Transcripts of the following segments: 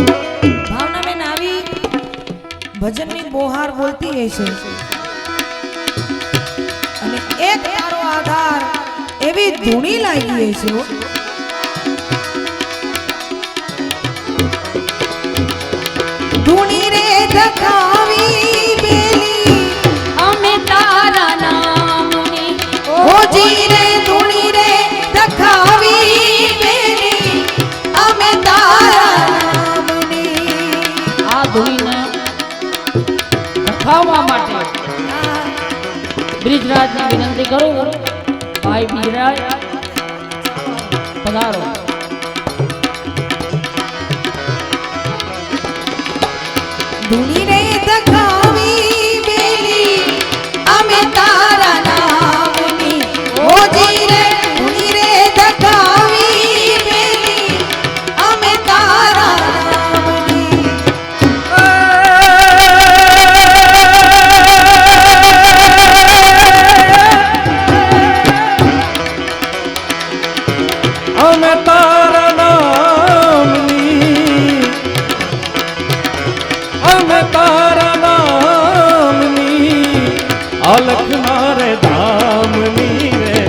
ભાવના બેન આવી ભજનની બોહાર બોલતી હશે અને એક તારો આધાર એવી ધૂણી લાગી હશે ધૂણી રે ધકાવી બેલી અમે તારા નામની ઓજી રે ધૂણી રે ધકાવી બેલી અમે તારા નામની આ ધૂણીને રખાવવા માટે બ્રિજરાજને વિનંતી કરું ભાઈ બ્રિજરાજ પધારો ધૂણી રે ધકાવી બેલી અમે તારા નામની ઓજી રે ધૂણી રે ધકાવી બેલી અમે તારા નામની અમે તારા નામની અમે તારા નામની અલખના રે ધામની રે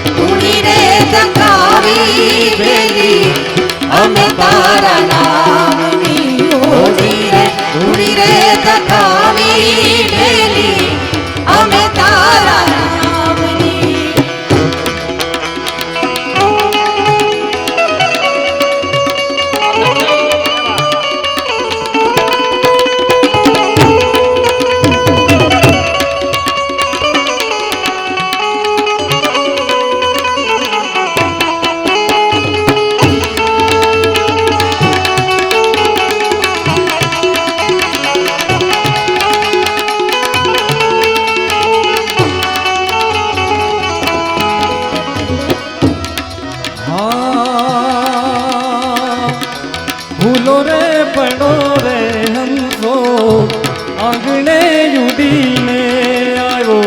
ધૂણી રે ધકાવી બેલી અમે તારા નામની ઓજી રે ધૂણી રે ધકાવી બેલી અમે તારા નામની ભૂલો રે પડો રે હંસો આંગણે ઉડીને આવ્યો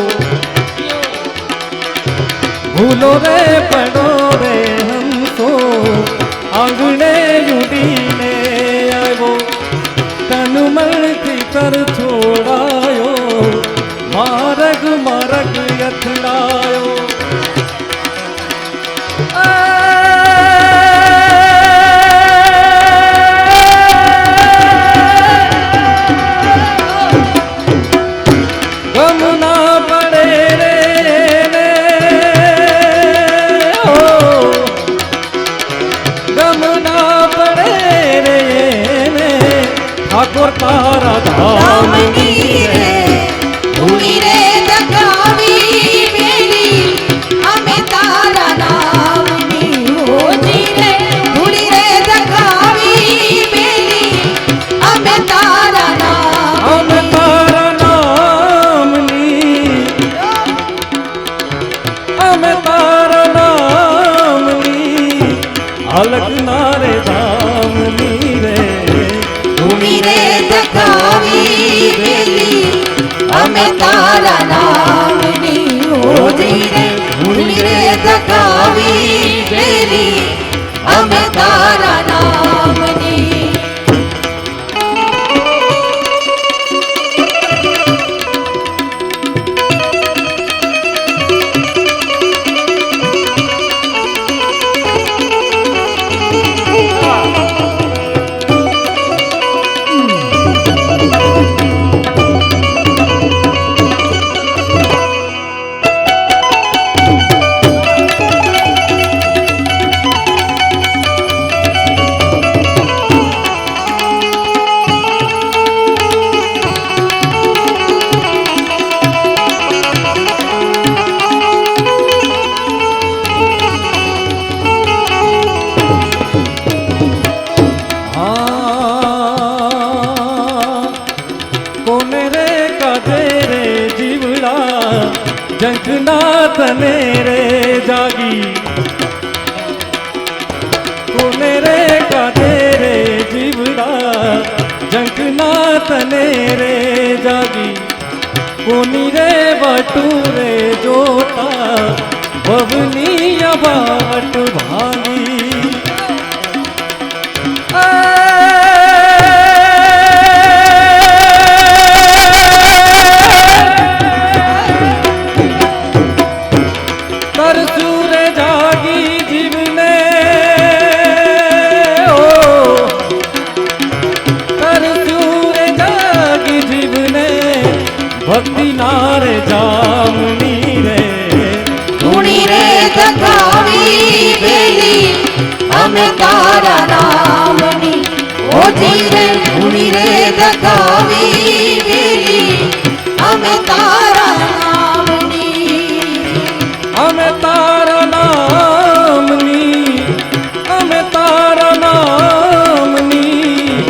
ભૂલો રે પડો રે હંસો આંગણે ઉડીને આવ્યો તન મનથી કર છોડાયો મારગ મારગ અથડાયો ઠાકોર તારા ધામની રે ધૂણી રે ધકાવી બેલી અમે તારા નામની ઓજી રે ધૂણી રે ધકાવી બેલી અમે તારા અમે નામની તારા નામની અમે તારા નામની અલગના રે ધામની રે ધૂણી રે ધકાવી બેલી અમે તારા નામની ઓજી રે ધૂણી રે ધકાવી બેલી અમે તારા નામની जगन्नाथ ने रे जागी कोने रे कादे रे जीवड़ा जगन्नाथ ने रे जागी कोनी रे बटू रे जोता बवनी बाट भागी ધીરે ધૂણી રે દગાવી વેલી અમે તારા નામની અમે તારા નામની અમે તારા નામની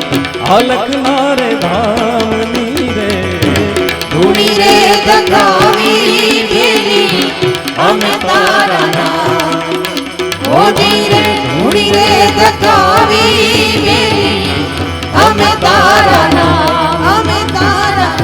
અલખના રે ધામની રે ધૂણી રે દગાવી વેલી અમે તારા નામની ઓ ધીરે ધૂણી રે દગાવી વેલી અમે તારા નામ અમે તારા